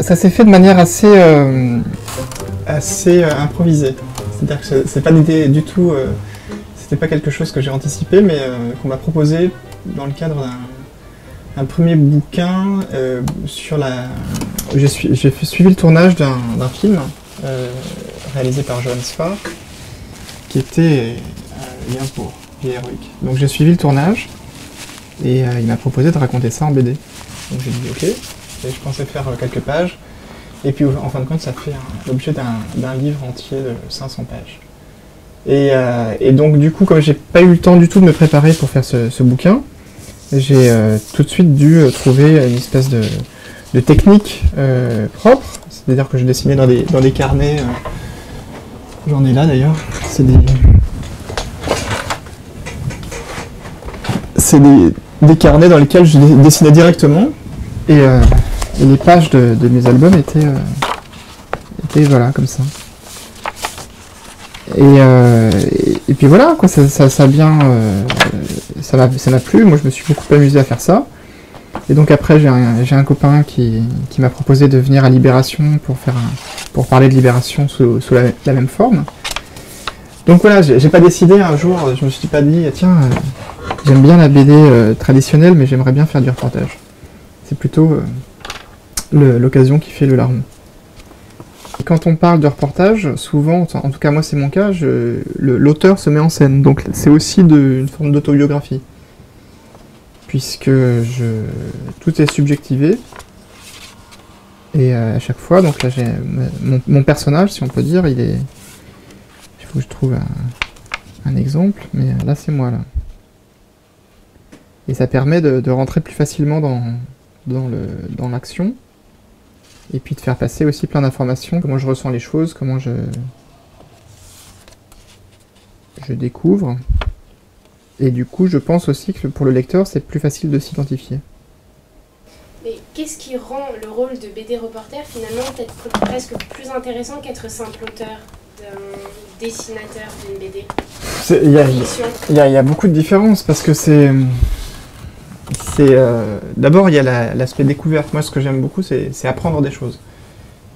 ça s'est fait de manière assez improvisée. C'est-à-dire que c'est pas l'idée du tout, c'était pas quelque chose que j'ai anticipé, mais qu'on m'a proposé dans le cadre d'un premier bouquin sur la... J'ai suivi le tournage d'un film réalisé par Johannes Farr, qui était Lien pour Vie héroïque. Donc j'ai suivi le tournage, et il m'a proposé de raconter ça en BD. Donc j'ai dit ok, et je pensais faire quelques pages, et puis en fin de compte ça fait l'objet d'un livre entier de 500 pages. Et donc du coup, comme j'ai pas eu le temps du tout de me préparer pour faire ce bouquin, j'ai tout de suite dû trouver une espèce de technique propre, c'est-à-dire que je dessinais dans des carnets, j'en ai là d'ailleurs, c'est des carnets dans lesquels je dessinais directement, et les pages de mes albums étaient voilà, comme ça. Et puis voilà, quoi, ça a bien, ça m'a plu. Moi, je me suis beaucoup amusé à faire ça. Et donc après, j'ai un copain qui m'a proposé de venir à Libération pour parler de Libération sous la même forme. Donc voilà, j'ai pas décidé un jour, je me suis pas dit, tiens, j'aime bien la BD traditionnelle, mais j'aimerais bien faire du reportage. C'est plutôt l'occasion qui fait le larron. Quand on parle de reportage, souvent, en tout cas moi c'est mon cas, l'auteur se met en scène, donc c'est aussi une forme d'autobiographie. Puisque tout est subjectivé, et à chaque fois, donc là j'ai mon personnage, si on peut dire, il faut que je trouve un exemple, mais là c'est moi là. Et ça permet de rentrer plus facilement dans l'action. Et puis de faire passer aussi plein d'informations, comment je ressens les choses, comment je découvre. Et du coup, je pense aussi que pour le lecteur, c'est plus facile de s'identifier. Mais qu'est-ce qui rend le rôle de BD reporter finalement peut-être presque plus intéressant qu'être simple auteur, dessinateur d'une BD? Il y a beaucoup de différences, parce que d'abord, il y a l'aspect découverte. Moi, ce que j'aime beaucoup, c'est apprendre des choses.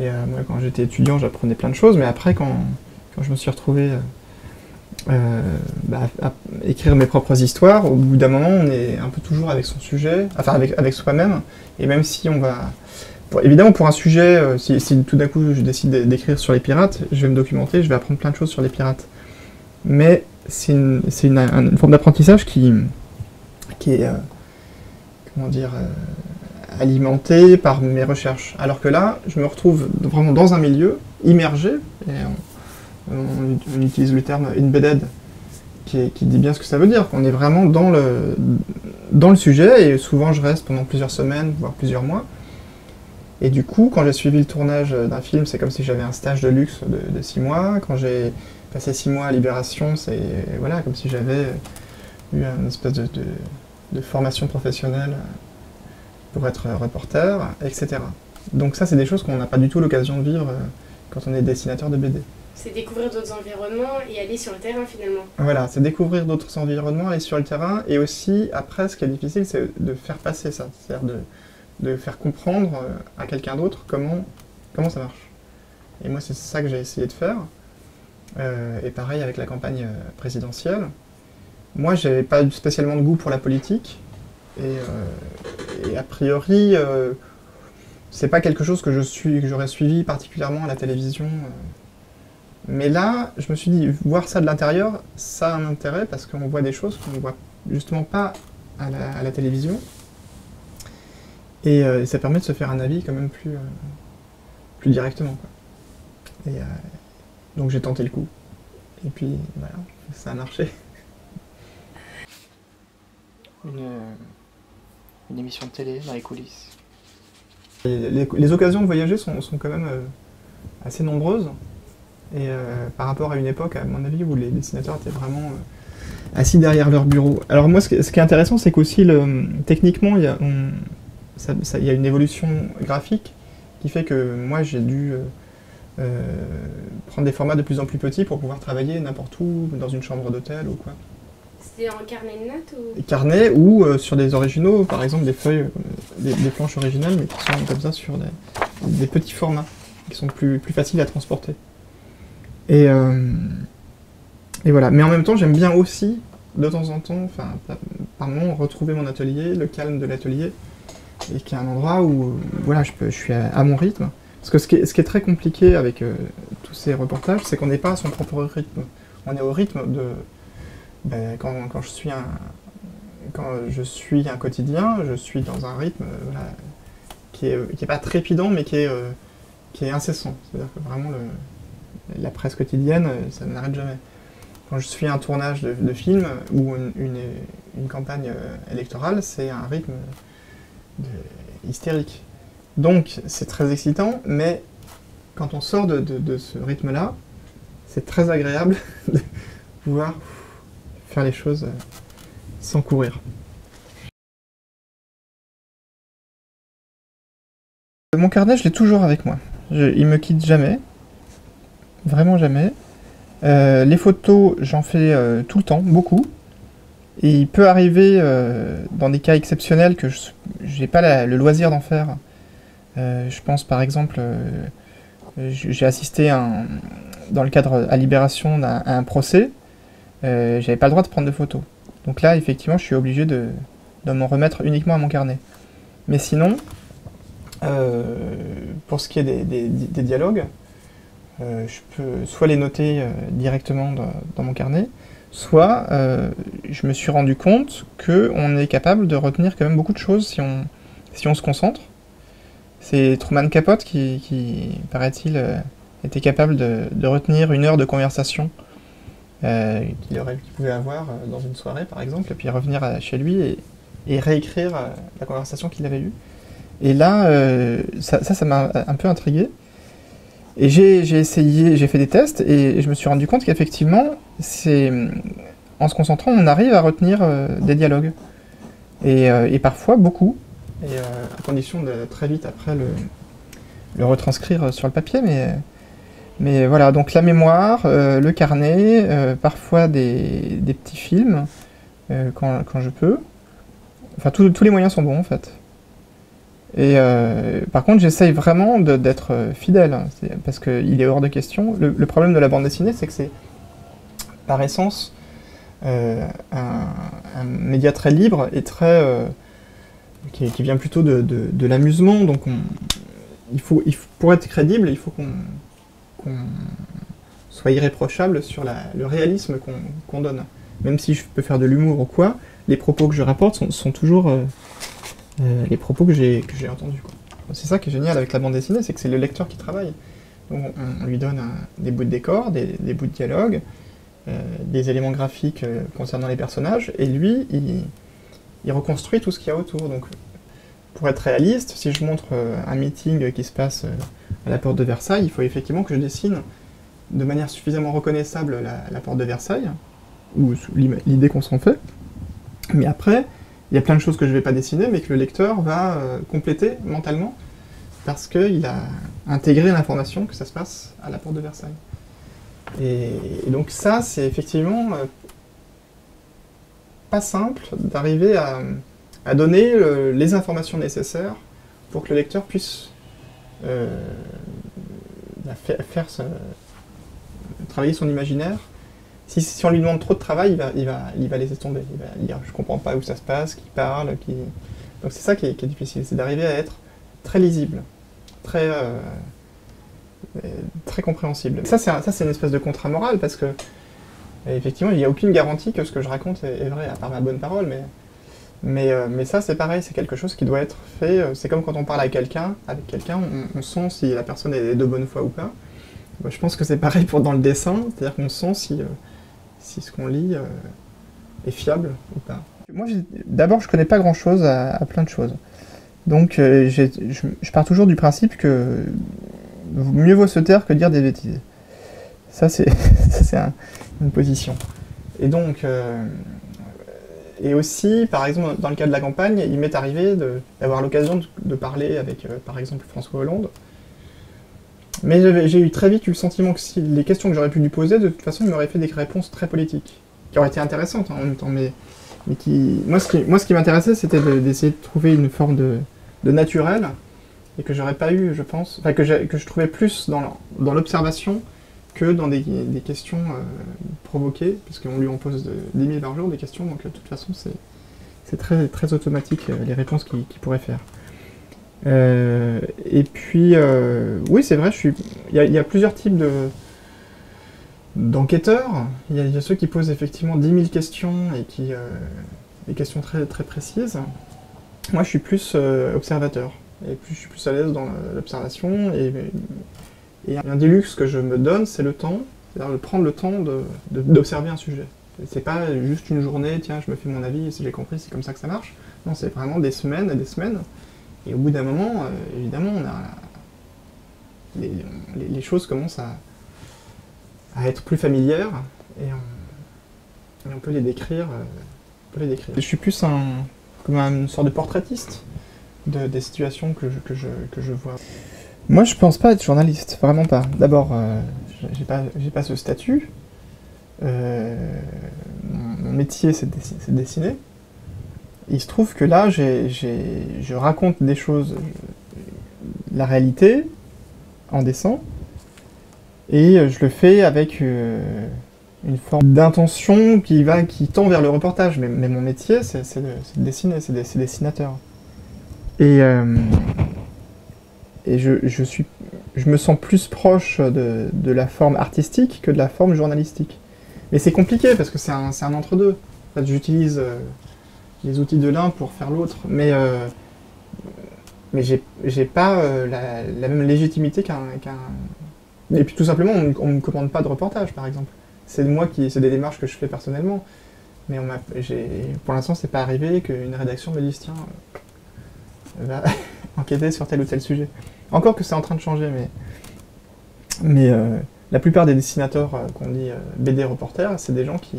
Et moi, quand j'étais étudiant, j'apprenais plein de choses, mais après, quand je me suis retrouvé à écrire mes propres histoires, au bout d'un moment, on est un peu toujours avec son sujet, enfin avec soi-même, et même si on va... évidemment, pour un sujet, si tout d'un coup je décide d'écrire sur les pirates, je vais me documenter, je vais apprendre plein de choses sur les pirates. Mais c'est une forme d'apprentissage qui est... comment dire, alimenté par mes recherches. Alors que là, je me retrouve vraiment dans un milieu, immergé, et on utilise le terme embedded, qui dit bien ce que ça veut dire. On est vraiment dans le sujet, et souvent je reste pendant plusieurs semaines, voire plusieurs mois. Et du coup, quand j'ai suivi le tournage d'un film, c'est comme si j'avais un stage de luxe de 6 mois. Quand j'ai passé 6 mois à Libération, c'est voilà, comme si j'avais eu une espèce de formation professionnelle pour être reporter, etc. Donc ça, c'est des choses qu'on n'a pas du tout l'occasion de vivre quand on est dessinateur de BD. C'est découvrir d'autres environnements et aller sur le terrain finalement. Voilà, c'est découvrir d'autres environnements, aller sur le terrain, et aussi, après, ce qui est difficile, c'est de faire passer ça, c'est-à-dire de faire comprendre à quelqu'un d'autre comment ça marche. Et moi, c'est ça que j'ai essayé de faire. Et pareil avec la campagne présidentielle. Moi, j'avais pas spécialement de goût pour la politique, et a priori, c'est pas quelque chose que j'aurais suivi particulièrement à la télévision. Mais là, je me suis dit, voir ça de l'intérieur, ça a un intérêt, parce qu'on voit des choses qu'on ne voit justement pas à la télévision. Et ça permet de se faire un avis quand même plus directement, quoi. Et donc j'ai tenté le coup. Et puis voilà, ça a marché. Une émission de télé dans les coulisses. Les occasions de voyager sont quand même assez nombreuses. Et par rapport à une époque, à mon avis, où les dessinateurs étaient vraiment assis derrière leur bureau. Alors moi, ce qui est intéressant, c'est qu'aussi, techniquement, il y a une évolution graphique qui fait que moi, j'ai dû prendre des formats de plus en plus petits pour pouvoir travailler n'importe où, dans une chambre d'hôtel ou quoi. C'était en carnet de notes ou... Carnet ou sur des originaux, par exemple des feuilles, des planches originales, mais qui sont comme ça sur des petits formats qui sont plus faciles à transporter. Et voilà. Mais en même temps, j'aime bien aussi, de temps en temps, enfin, par moments, retrouver mon atelier, le calme de l'atelier, et qu'il y a un endroit où voilà, je suis à mon rythme. Parce que ce qui est très compliqué avec tous ces reportages, c'est qu'on n'est pas à son propre rythme. On est au rythme de... quand je suis un quotidien, je suis dans un rythme voilà, qui est pas trépidant, mais qui est incessant. C'est-à-dire que vraiment, la presse quotidienne, ça n'arrête jamais. Quand je suis un tournage de film ou une campagne électorale, c'est un rythme hystérique. Donc c'est très excitant, mais quand on sort de ce rythme-là, c'est très agréable de pouvoir faire les choses sans courir. Mon carnet, je l'ai toujours avec moi. Il me quitte jamais, vraiment jamais. Les photos, j'en fais tout le temps, beaucoup. Et il peut arriver, dans des cas exceptionnels, que je n'ai pas le loisir d'en faire. Je pense par exemple, j'ai assisté dans le cadre à Libération à un procès, j'avais pas le droit de prendre de photos. Donc là, effectivement, je suis obligé de m'en remettre uniquement à mon carnet. Mais sinon, pour ce qui est des dialogues, je peux soit les noter directement dans mon carnet, soit je me suis rendu compte qu'on est capable de retenir quand même beaucoup de choses si on se concentre. C'est Truman Capote qui paraît-il, était capable de retenir 1 heure de conversation qu'il pouvait avoir dans une soirée, par exemple, et puis revenir chez lui et réécrire la conversation qu'il avait eue. Et là, ça m'a un peu intrigué. Et j'ai essayé, j'ai fait des tests, et je me suis rendu compte qu'effectivement, en se concentrant, on arrive à retenir des dialogues. Et parfois, beaucoup. Et à condition de très vite après le retranscrire sur le papier, mais voilà, donc la mémoire, le carnet, parfois des petits films, quand je peux. Enfin, tous les moyens sont bons, en fait. Et par contre, j'essaye vraiment d'être fidèle, parce qu'il est hors de question. Le problème de la bande dessinée, c'est que c'est, par essence, un média très libre et très... qui vient plutôt de l'amusement, donc pour être crédible, il faut qu'on soit irréprochable sur le réalisme qu'on donne. Même si je peux faire de l'humour ou quoi, les propos que je rapporte sont toujours les propos que j'ai entendus. C'est ça qui est génial avec la bande dessinée, c'est que c'est le lecteur qui travaille. Donc on lui donne des bouts de décor, des bouts de dialogue, des éléments graphiques concernant les personnages, et lui, il reconstruit tout ce qu'il y a autour. Donc, pour être réaliste, si je montre un meeting qui se passe à la porte de Versailles, il faut effectivement que je dessine de manière suffisamment reconnaissable la porte de Versailles, ou l'idée qu'on s'en fait. Mais après, il y a plein de choses que je ne vais pas dessiner, mais que le lecteur va compléter mentalement, parce qu'il a intégré l'information que ça se passe à la porte de Versailles. Et donc ça, c'est effectivement... pas simple d'arriver à donner les informations nécessaires pour que le lecteur puisse travailler son imaginaire. Si on lui demande trop de travail, il va laisser tomber. Il va dire « je comprends pas où ça se passe, qui parle, qui... » Donc c'est ça qui est difficile, c'est d'arriver à être très lisible, très compréhensible. Ça c'est une espèce de contrat moral, parce que et effectivement, il n'y a aucune garantie que ce que je raconte est vrai, à part ma bonne parole, mais ça, c'est pareil, c'est quelque chose qui doit être fait. C'est comme quand on parle avec quelqu'un, on sent si la personne est de bonne foi ou pas. Bah, je pense que c'est pareil dans le dessin, c'est-à-dire qu'on sent si ce qu'on lit est fiable ou pas. Moi, d'abord, je connais pas grand-chose à plein de choses. Donc, je pars toujours du principe que mieux vaut se taire que dire des bêtises. Ça, c'est une position. Et donc, et aussi, par exemple, dans le cas de la campagne, il m'est arrivé d'avoir l'occasion de parler avec, par exemple, François Hollande. Mais j'ai très vite eu le sentiment que si les questions que j'aurais pu lui poser, de toute façon, il m'aurait fait des réponses très politiques, qui auraient été intéressantes en même temps, mais qui... Moi, ce qui m'intéressait, c'était d'essayer de trouver une forme de naturel, et que j'aurais pas eu, je pense, enfin que je trouvais plus dans l'observation que dans des questions provoquées, parce qu'on lui en pose 10 000 par jour des questions, donc de toute façon c'est très, très automatique les réponses qu'il pourrait faire. Et puis, oui c'est vrai, il y a plusieurs types d'enquêteurs. Il y a ceux qui posent effectivement 10 000 questions et des questions très, très précises. Moi je suis plus observateur, et je suis plus à l'aise dans l'observation, et un des luxes que je me donne, c'est le temps, c'est-à-dire de prendre le temps d'observer un sujet. C'est pas juste une journée, tiens, je me fais mon avis, si j'ai compris, c'est comme ça que ça marche. Non, c'est vraiment des semaines et des semaines. Et au bout d'un moment, évidemment, les choses commencent à être plus familières, et on peut les décrire. Je suis plus comme une sorte de portraitiste des situations que je vois. Moi, je pense pas être journaliste, vraiment pas. D'abord, j'ai pas ce statut. Mon métier, c'est de dessiner. Il se trouve que là, je raconte des choses, la réalité, en dessin, et je le fais avec une forme d'intention qui tend vers le reportage. Mais mon métier, c'est de dessiner, c'est dessinateur. Et je me sens plus proche de la forme artistique que de la forme journalistique. Mais c'est compliqué parce que c'est un entre-deux. En fait, j'utilise les outils de l'un pour faire l'autre, mais j'ai pas la même légitimité qu'un... Et puis tout simplement, on me commande pas de reportage, par exemple. C'est des démarches que je fais personnellement. Mais pour l'instant, c'est pas arrivé qu'une rédaction me dise tiens, va enquêter sur tel ou tel sujet. Encore que c'est en train de changer, mais la plupart des dessinateurs qu'on dit BD reporters, c'est des gens qui,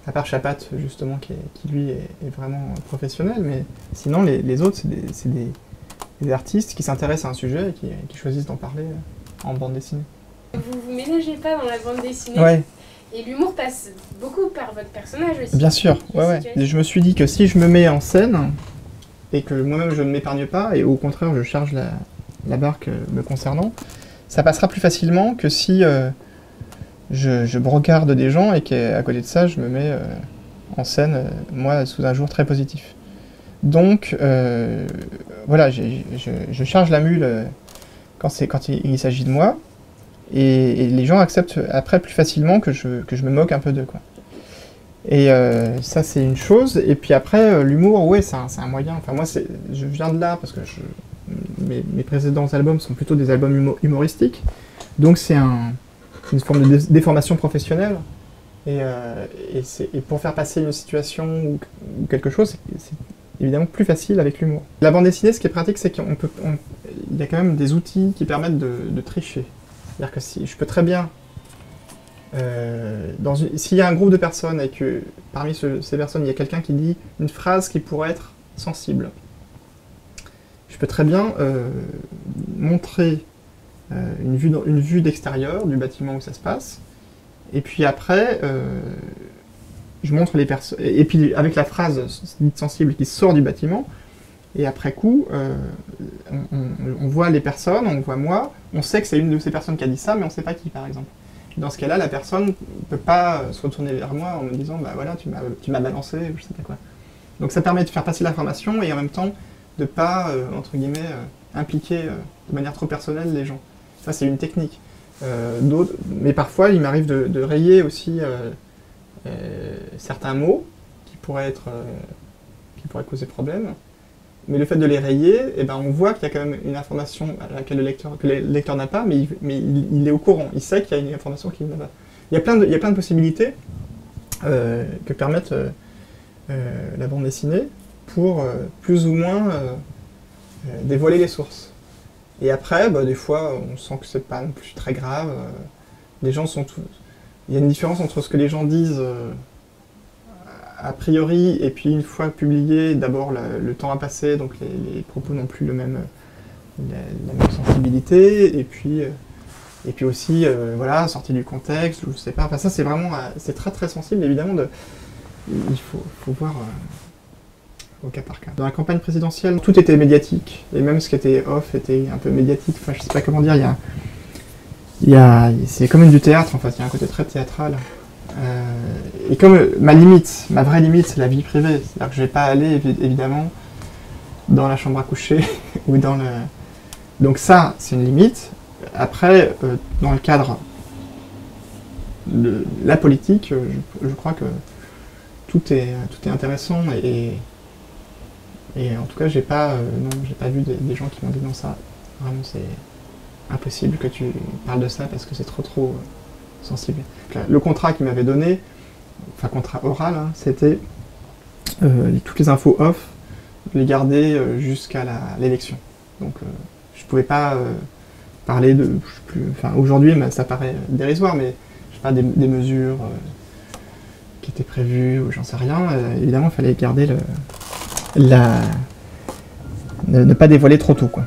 à part Chapat justement, qui lui est vraiment professionnel, mais sinon les autres, c'est des artistes qui s'intéressent à un sujet et qui choisissent d'en parler en bande dessinée. Vous ménagez pas dans la bande dessinée. Ouais. Et l'humour passe beaucoup par votre personnage aussi. Bien sûr, ouais. Je me suis dit que si je me mets en scène, et que moi-même je ne m'épargne pas, et au contraire je charge la barque me concernant, ça passera plus facilement que si je brocarde des gens et qu'à côté de ça je me mets en scène, moi, sous un jour très positif. Donc, voilà, je charge la mule quand il s'agit de moi, et les gens acceptent après plus facilement que je me moque un peu d'eux, quoi. Et ça, c'est une chose. Et puis après, l'humour, ouais, c'est un moyen. Enfin, moi, je viens de là parce que mes précédents albums sont plutôt des albums humoristiques. Donc, c'est une forme de déformation professionnelle. Et pour faire passer une situation ou quelque chose, c'est évidemment plus facile avec l'humour. La bande dessinée, ce qui est pratique, c'est qu'il y a quand même des outils qui permettent de tricher. C'est-à-dire que si je peux très bien... s'il y a un groupe de personnes et que parmi ces personnes, il y a quelqu'un qui dit une phrase qui pourrait être sensible, je peux très bien montrer une vue d'extérieur du bâtiment où ça se passe, et puis après, je montre les personnes, et puis avec la phrase dite sensible qui sort du bâtiment, et après coup, on voit les personnes, on voit moi, on sait que c'est une de ces personnes qui a dit ça, mais on ne sait pas qui, par exemple. Dans ce cas-là, la personne ne peut pas se retourner vers moi en me disant bah voilà, tu m'as balancé, ou je sais pas quoi. Donc ça permet de faire passer l'information et en même temps de ne pas, entre guillemets, impliquer de manière trop personnelle les gens. Ça, c'est une technique. Mais parfois, il m'arrive de rayer aussi certains mots qui pourraient causer problème. Mais le fait de les rayer, eh ben, on voit qu'il y a quand même une information à laquelle que le lecteur n'a pas, mais il est au courant. Il sait qu'il y a une information qu'il n'a pas. Il y a plein de possibilités que permettent la bande dessinée pour plus ou moins dévoiler les sources. Et après, bah, des fois, on sent que c'est pas non plus très grave. Les gens sont il y a une différence entre ce que les gens disent a priori, et puis une fois publié, d'abord le temps a passé, donc les propos n'ont plus la même sensibilité, et puis aussi, voilà, sorti du contexte, je sais pas, enfin ça c'est vraiment, c'est très très sensible, évidemment, il faut voir au cas par cas. Dans la campagne présidentielle, tout était médiatique, et même ce qui était off était un peu médiatique. Enfin, je sais pas comment dire, c'est comme du théâtre en fait, il y a un côté très théâtral. Et comme ma vraie limite, c'est la vie privée, c'est-à-dire que je vais pas aller évidemment dans la chambre à coucher ou dans le... Donc ça, c'est une limite. Après, dans le cadre de la politique, je crois que tout est intéressant et en tout cas, j'ai pas vu des gens qui m'ont dit non, ça, vraiment, c'est impossible que tu parles de ça parce que c'est trop sensible. Le contrat qu'il m'avait donné, enfin contrat oral, hein, c'était toutes les infos off, les garder jusqu'à l'élection. Donc je pouvais pas parler de... Enfin, aujourd'hui, ça paraît dérisoire, mais je sais pas, des mesures qui étaient prévues, ou j'en sais rien. Évidemment, il fallait garder ne pas dévoiler trop tôt, quoi.